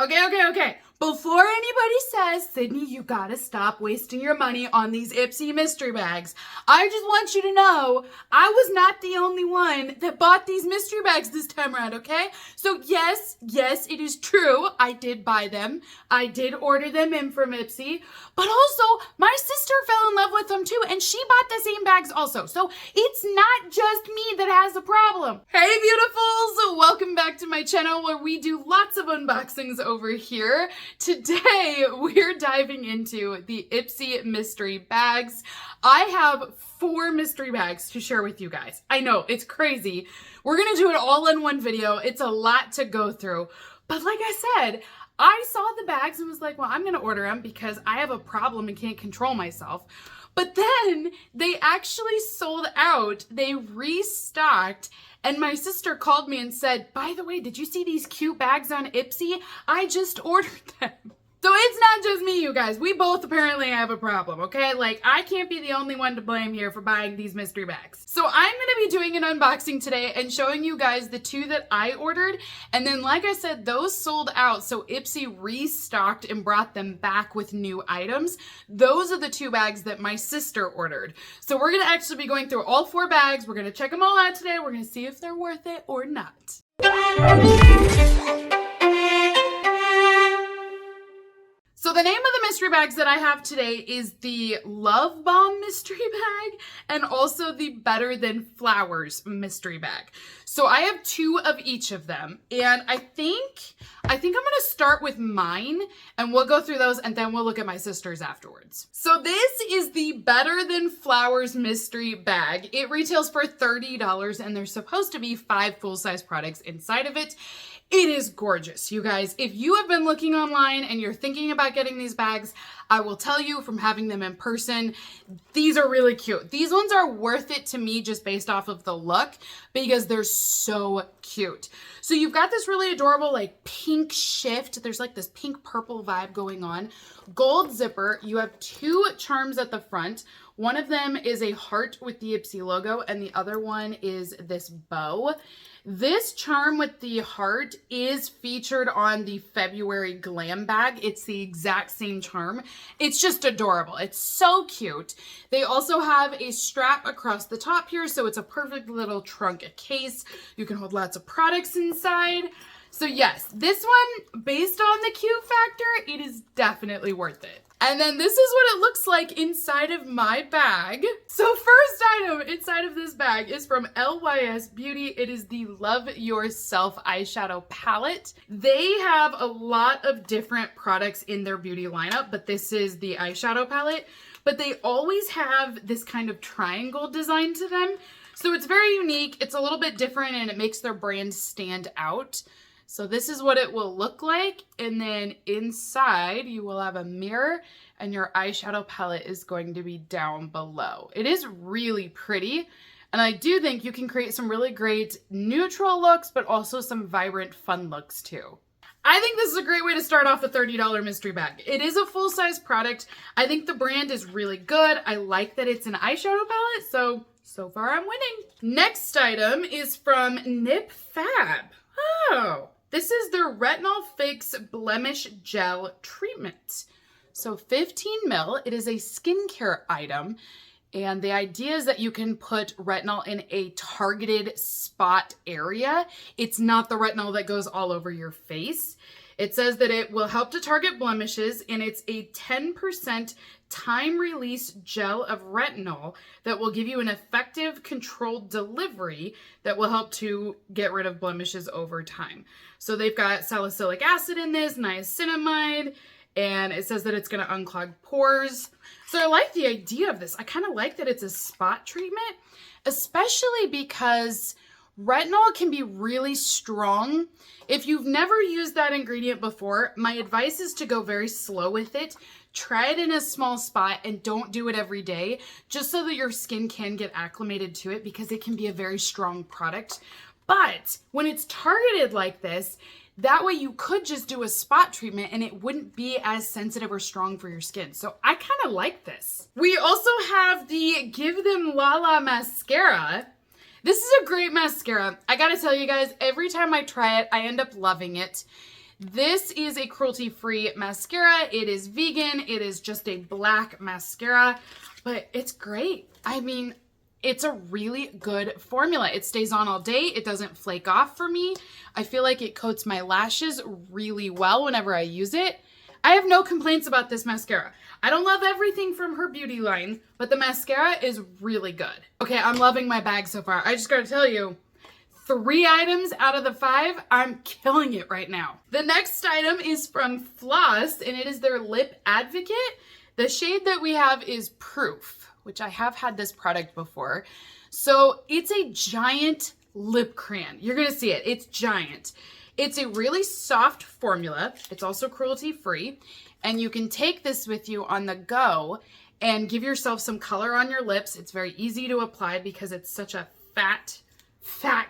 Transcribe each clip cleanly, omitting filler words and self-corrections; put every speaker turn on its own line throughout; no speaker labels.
Okay. Before anybody says, Sydney, you gotta stop wasting your money on these Ipsy mystery bags. I just want you to know, I was not the only one that bought these mystery bags this time around, okay? So yes, it is true. I did buy them. I did order them in from Ipsy. But also, my sister fell in love with them too, and she bought the same bags also. So it's not just me that has a problem. Hey, beautifuls! Welcome back to my channel where we do lots of unboxings over here. Today, we're diving into the Ipsy mystery bags. I have 4 mystery bags to share with you guys. I know, it's crazy. We're gonna do it all in one video. It's a lot to go through. But like I said, I saw the bags and was like, well, I'm gonna order them because I have a problem and can't control myself. But then they actually sold out. They restocked. And my sister called me and said, by the way, did you see these cute bags on Ipsy? I just ordered them. So it's not just me, you guys. We both apparently have a problem, okay? Like, I can't be the only one to blame here for buying these mystery bags. So I'm gonna be doing an unboxing today and showing you guys the 2 that I ordered. And then, like I said, those sold out, so Ipsy restocked and brought them back with new items. Those are the 2 bags that my sister ordered. So we're gonna actually be going through all 4 bags. We're gonna check them all out today. We're gonna see if they're worth it or not. So the name of the mystery bags that I have today is the Love Bomb mystery bag and also the Better Than Flowers mystery bag. So I have 2 of each of them, and I think I'm gonna start with mine and we'll go through those and then we'll look at my sister's afterwards. So this is the Better Than Flowers mystery bag. It retails for $30 and there's supposed to be 5 full-size products inside of it. It is gorgeous, you guys. If you have been looking online and you're thinking about getting these bags, I will tell you from having them in person, these are really cute. These ones are worth it to me just based off of the look because they're so cute. So you've got this really adorable like pink shift. There's like this pink purple vibe going on. Gold zipper. You have 2 charms at the front. One of them is a heart with the Ipsy logo and the other one is this bow. This charm with the heart is featured on the February glam bag. It's the exact same charm. It's just adorable. It's so cute. They also have a strap across the top here, so it's a perfect little trunk case. You can hold lots of products inside. So yes, this one, based on the cute factor, it is definitely worth it. And then this is what it looks like inside of my bag. So first item inside of this bag is from LYS Beauty. It is the Love Yourself eyeshadow palette. They have a lot of different products in their beauty lineup, but this is the eyeshadow palette. But they always have this kind of triangle design to them. So it's very unique. It's a little bit different and it makes their brand stand out. So this is what it will look like, and then inside you will have a mirror and your eyeshadow palette is going to be down below. It is really pretty, and I do think you can create some really great neutral looks, but also some vibrant, fun looks too. I think this is a great way to start off a $30 mystery bag. It is a full-size product. I think the brand is really good. I like that it's an eyeshadow palette, so far I'm winning. Next item is from Nip Fab. Oh. This is their Retinol Fix Blemish Gel Treatment. So 15 ml, it is a skincare item. And the idea is that you can put retinol in a targeted spot area. It's not the retinol that goes all over your face. It says that it will help to target blemishes, and it's a 10% time-release gel of retinol that will give you an effective controlled delivery that will help to get rid of blemishes over time. So they've got salicylic acid in this, niacinamide, and it says that it's going to unclog pores. So I like the idea of this. I kind of like that it's a spot treatment, especially because retinol can be really strong. If you've never used that ingredient before, my advice is to go very slow with it. Try it in a small spot and don't do it every day, just so that your skin can get acclimated to it because it can be a very strong product. But when it's targeted like this, that way you could just do a spot treatment and it wouldn't be as sensitive or strong for your skin. So I kind of like this. We also have the Give Them Lala mascara. This is a great mascara. I gotta tell you guys, every time I try it, I end up loving it. This is a cruelty-free mascara. It is vegan. It is just a black mascara, but it's great. I mean, it's a really good formula. It stays on all day. It doesn't flake off for me. I feel like it coats my lashes really well whenever I use it. I have no complaints about this mascara. I don't love everything from her beauty line, but the mascara is really good. Okay, I'm loving my bag so far. I just gotta tell you, 3 items out of the 5, I'm killing it right now. The next item is from Floss, and it is their Lip Advocate. The shade that we have is Proof, which I have had this product before. So it's a giant lip crayon. You're gonna see it, it's giant. It's a really soft formula. It's also cruelty-free. And you can take this with you on the go and give yourself some color on your lips. It's very easy to apply because it's such a fat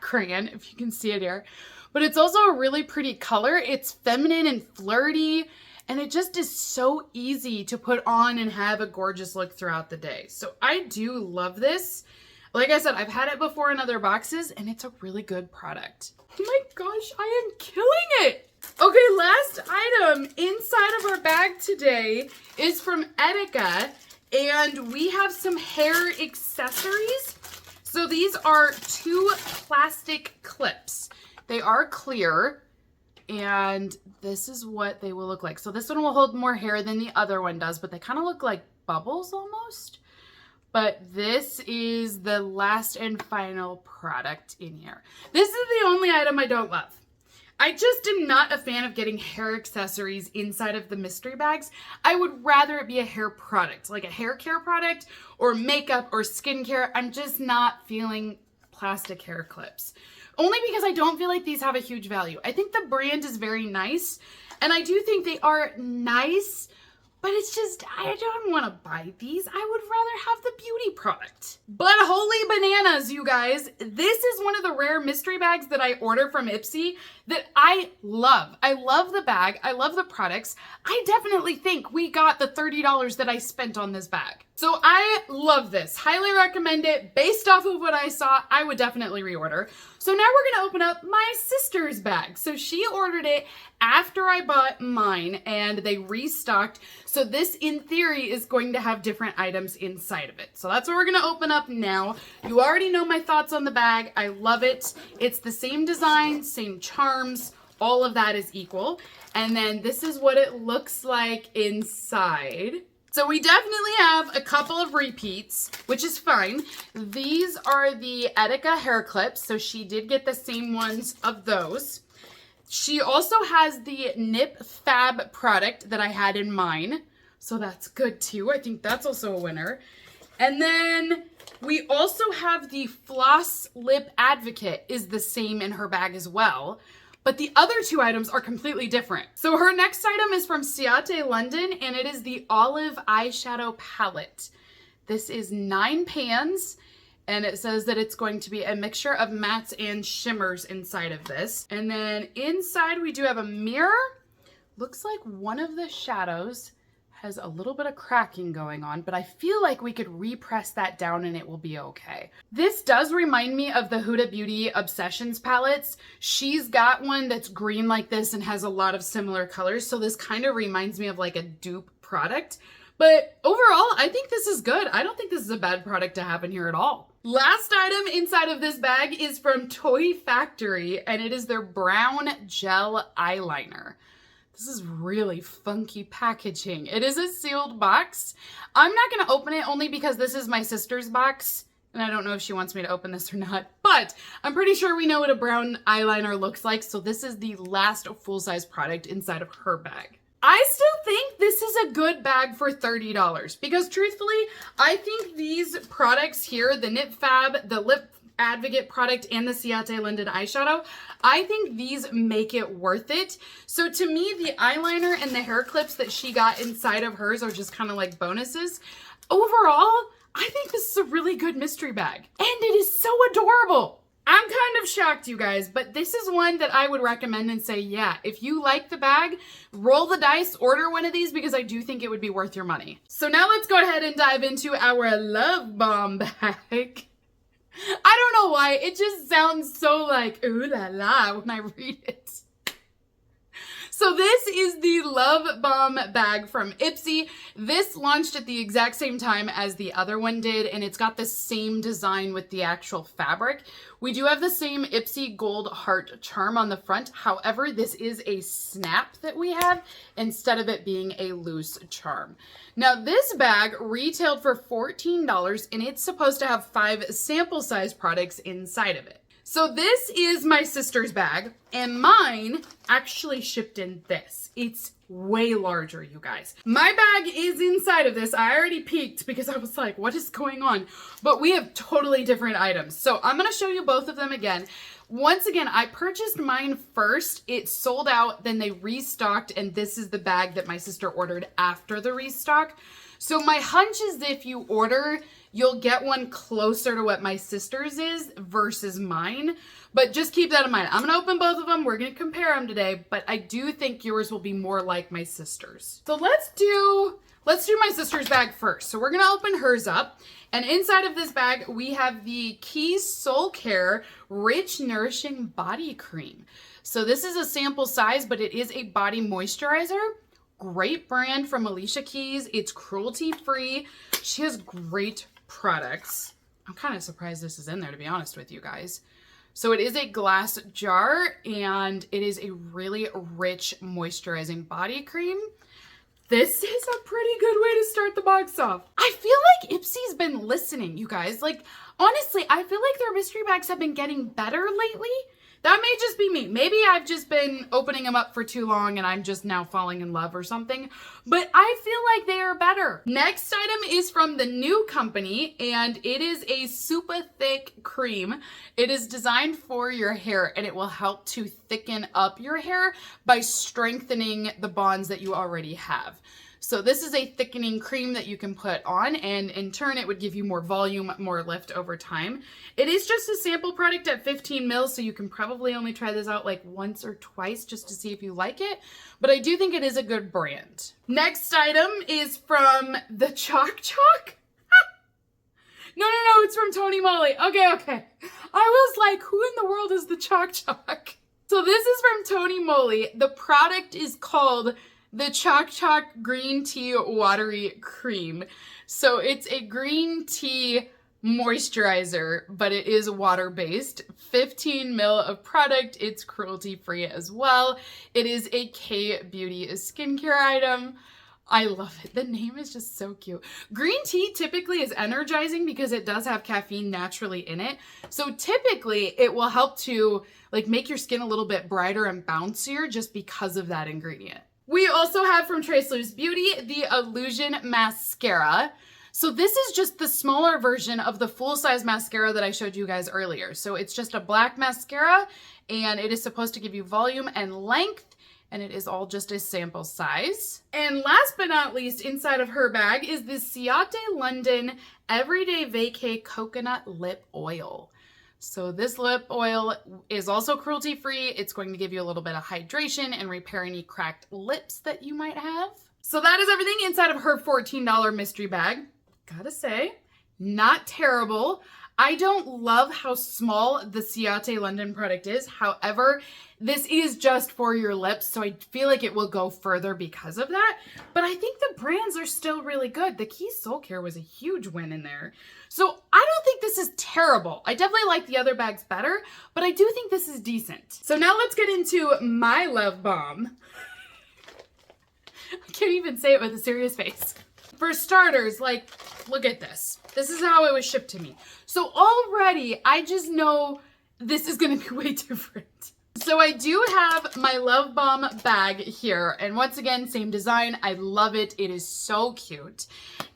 crayon, if you can see it here. But it's also a really pretty color. It's feminine and flirty, and it just is so easy to put on and have a gorgeous look throughout the day. So I do love this. Like I said, I've had it before in other boxes, and it's a really good product. Oh my gosh, I am killing it. Okay, last item inside of our bag today is from Etika, and we have some hair accessories. So these are 2 plastic clips. They are clear, and this is what they will look like. So this one will hold more hair than the other one does, but they kind of look like bubbles almost. But this is the last and final product in here. This is the only item I don't love. I just am not a fan of getting hair accessories inside of the mystery bags. I would rather it be a hair product, like a hair care product or makeup or skincare. I'm just not feeling plastic hair clips. Only because I don't feel like these have a huge value. I think the brand is very nice, and I do think they are nice, but it's just, I don't want to buy these. I would rather have the beauty product. But holy bananas, you guys. This is one of the rare mystery bags that I order from Ipsy that I love. I love the bag. I love the products. I definitely think we got the $30 that I spent on this bag. So I love this. Highly recommend it. Based off of what I saw, I would definitely reorder. So now we're gonna open up my sister's bag. So she ordered it after I bought mine, and they restocked. So this, in theory, is going to have different items inside of it. So that's what we're gonna open up now. You already know my thoughts on the bag. I love it. It's the same design, same charms, all of that is equal. And then this is what it looks like inside. So we definitely have a couple of repeats, which is fine. These are the Etika hair clips, so she did get the same ones of those. She also has the Nip Fab product that I had in mine, so that's good too. I think that's also a winner. And then we also have the Floss Lip Advocate is the same in her bag as well. But the other 2 items are completely different. So her next item is from Ciate London, and it is the Olive Eyeshadow Palette. This is 9 pans, and it says that it's going to be a mixture of mattes and shimmers inside of this. And then inside we do have a mirror. Looks like one of the shadows has a little bit of cracking going on, but I feel like we could repress that down and it will be okay. This does remind me of the Huda Beauty Obsessions palettes. She's got one that's green like this and has a lot of similar colors, so this kind of reminds me of like a dupe product. But overall, I think this is good. I don't think this is a bad product to have in here at all. Last item inside of this bag is from Toy Factory, and it is their brown gel eyeliner. This is really funky packaging. It is a sealed box. I'm not gonna open it only because this is my sister's box, and I don't know if she wants me to open this or not, but I'm pretty sure we know what a brown eyeliner looks like, so this is the last full-size product inside of her bag. I still think this is a good bag for $30 because truthfully, I think these products here, the Nip Fab, the Lip Advocate product, and the Ciate London eyeshadow, I think these make it worth it. So to me, the eyeliner and the hair clips that she got inside of hers are just kind of like bonuses. Overall, I think this is a really good mystery bag, and it is so adorable. I'm kind of shocked, you guys, but this is one that I would recommend and say, yeah, if you like the bag, roll the dice, order one of these because I do think it would be worth your money. So now let's go ahead and dive into our Love Bomb bag. I don't know why, it just sounds so like, ooh la la when I read it. So this is the Love Bomb bag from Ipsy. This launched at the exact same time as the other one did, and it's got the same design with the actual fabric. We do have the same Ipsy gold heart charm on the front. However, this is a snap that we have instead of it being a loose charm. Now this bag retailed for $14 and it's supposed to have 5 sample size products inside of it. So this is my sister's bag, and mine actually shipped in this. It's way larger, you guys. My bag is inside of this. I already peeked because I was like, what is going on? But we have totally different items. So I'm gonna show you both of them again. Once again, I purchased mine first. It sold out, then they restocked, and this is the bag that my sister ordered after the restock. So my hunch is that if you order, you'll get one closer to what my sister's is versus mine. But just keep that in mind. I'm gonna open both of them. We're gonna compare them today, but I do think yours will be more like my sister's. So let's do my sister's bag first. So we're gonna open hers up. And inside of this bag, we have the Keys Soul Care Rich Nourishing Body Cream. So this is a sample size, but it is a body moisturizer. Great brand from Alicia Keys. It's cruelty-free. She has great products. I'm kind of surprised this is in there, to be honest with you guys. So it is a glass jar, and it is a really rich moisturizing body cream. This is a pretty good way to start the box off. I feel like Ipsy's been listening, you guys. Like, honestly, I feel like their mystery bags have been getting better lately. That may just be me. Maybe I've just been opening them up for too long and I'm just now falling in love or something. But I feel like they are better. Next item is from the new company, and it is a super thick cream. It is designed for your hair, and it will help to thicken up your hair by strengthening the bonds that you already have. So this is a thickening cream that you can put on, and in turn it would give you more volume, more lift over time. It is just a sample product at 15 mils, so you can probably only try this out like once or twice just to see if you like it, but I do think it is a good brand. Next item is from the Chalk Chalk. No, it's from Tony Moly. Okay. I was like, who in the world is the Chalk Chalk? So this is from Tony Moly. The product is called the Chalk Chalk Green Tea Watery Cream. So it's a green tea moisturizer, but it is water-based. 15 mil of product. It's cruelty-free as well. It is a K-Beauty skincare item. I love it. The name is just so cute. Green tea typically is energizing because it does have caffeine naturally in it. So typically it will help to like make your skin a little bit brighter and bouncier just because of that ingredient. We also have from Trace Loose Beauty the Illusion Mascara. So this is just the smaller version of the full-size mascara that I showed you guys earlier. So it's just a black mascara, and it is supposed to give you volume and length, and it is all just a sample size. And last but not least, inside of her bag is the Ciate London Everyday Vacay Coconut Lip Oil. So this lip oil is also cruelty-free. It's going to give you a little bit of hydration and repair any cracked lips that you might have. So that is everything inside of her $14 mystery bag. Gotta say, not terrible. I don't love how small the Ciate London product is. However, this is just for your lips, so I feel like it will go further because of that. But I think the brands are still really good. The Keys Soul Care was a huge win in there. So I don't think this is terrible. I definitely like the other bags better, but I do think this is decent. So now let's get into my love bomb. I can't even say it with a serious face. For starters, like, look at this. This is how it was shipped to me. So already, I just know this is gonna be way different. So I do have my Love Bomb bag here. And once again, same design. I love it. It is so cute.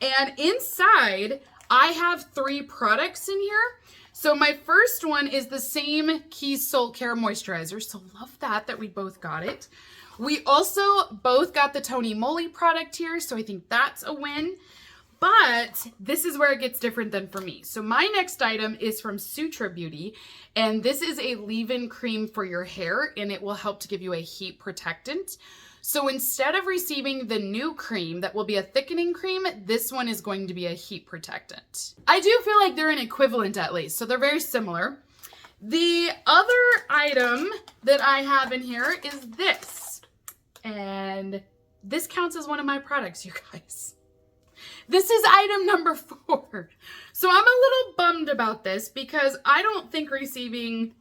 And inside, I have 3 products in here. So my first one is the same Keys Soul Care Moisturizer. So love that we both got it. We also both got the Tony Moly product here, so I think that's a win. But this is where it gets different than for me. So my next item is from Sutra Beauty, and this is a leave-in cream for your hair, and it will help to give you a heat protectant. So instead of receiving the new cream that will be a thickening cream, this one is going to be a heat protectant. I do feel like they're an equivalent at least, so they're very similar. The other item that I have in here is this. And this counts as one of my products, you guys. This is item number 4. So I'm a little bummed about this because I don't think receiving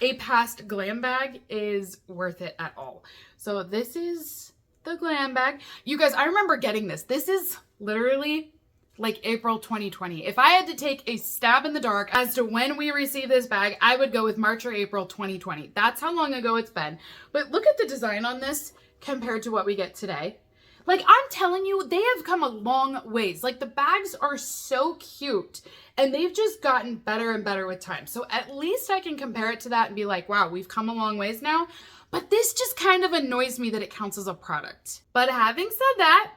a past glam bag is worth it at all. So this is the glam bag. You guys, I remember getting this. This is literally like April 2020. If I had to take a stab in the dark as to when we received this bag, I would go with March or April 2020. That's how long ago it's been. But look at the design on this compared to what we get today. Like, I'm telling you, they have come a long ways. Like, the bags are so cute, and they've just gotten better and better with time. So at least I can compare it to that and be like, wow, we've come a long ways now. But this just kind of annoys me that it counts as a product. But having said that,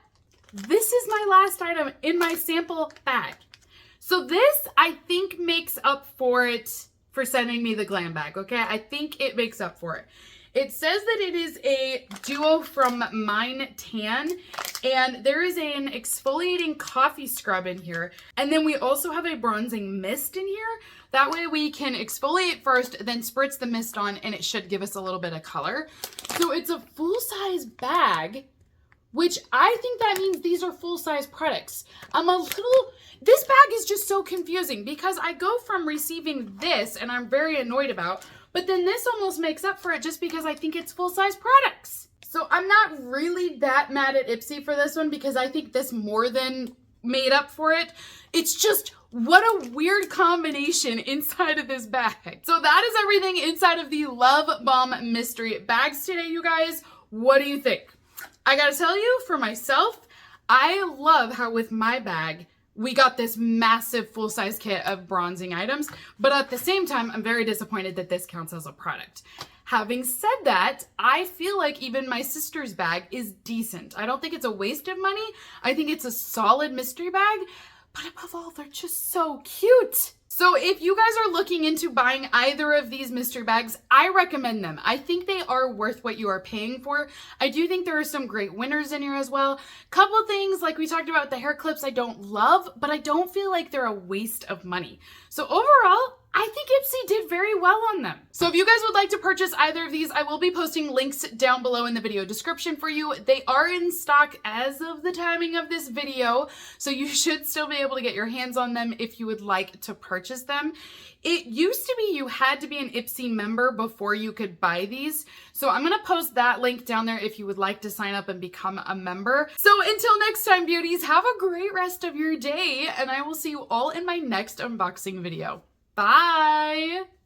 this is my last item in my sample bag. So this, I think, makes up for it for sending me the glam bag, okay? I think it makes up for it. It says that it is a duo from Mine Tan, and there is an exfoliating coffee scrub in here. And then we also have a bronzing mist in here. That way we can exfoliate first, then spritz the mist on, and it should give us a little bit of color. So it's a full-size bag, which I think that means these are full-size products. This bag is just so confusing because I go from receiving this, and I'm very annoyed about, but then this almost makes up for it just because I think it's full-size products. So I'm not really that mad at Ipsy for this one because I think this more than made up for it. It's just, what a weird combination inside of this bag. So that is everything inside of the Love Bomb mystery bags today, you guys. What do you think? I gotta tell you, for myself, I love how with my bag, we got this massive full-size kit of bronzing items, but at the same time, I'm very disappointed that this counts as a product. Having said that, I feel like even my sister's bag is decent. I don't think it's a waste of money. I think it's a solid mystery bag, but above all, they're just so cute. So if you guys are looking into buying either of these mystery bags, I recommend them. I think they are worth what you are paying for. I do think there are some great winners in here as well. Couple things, like we talked about the hair clips, I don't love, but I don't feel like they're a waste of money. So overall, I think Ipsy did very well on them. So if you guys would like to purchase either of these, I will be posting links down below in the video description for you. They are in stock as of the timing of this video, so you should still be able to get your hands on them if you would like to purchase them. It used to be you had to be an Ipsy member before you could buy these. So I'm gonna post that link down there if you would like to sign up and become a member. So until next time, beauties, have a great rest of your day, and I will see you all in my next unboxing video. Bye!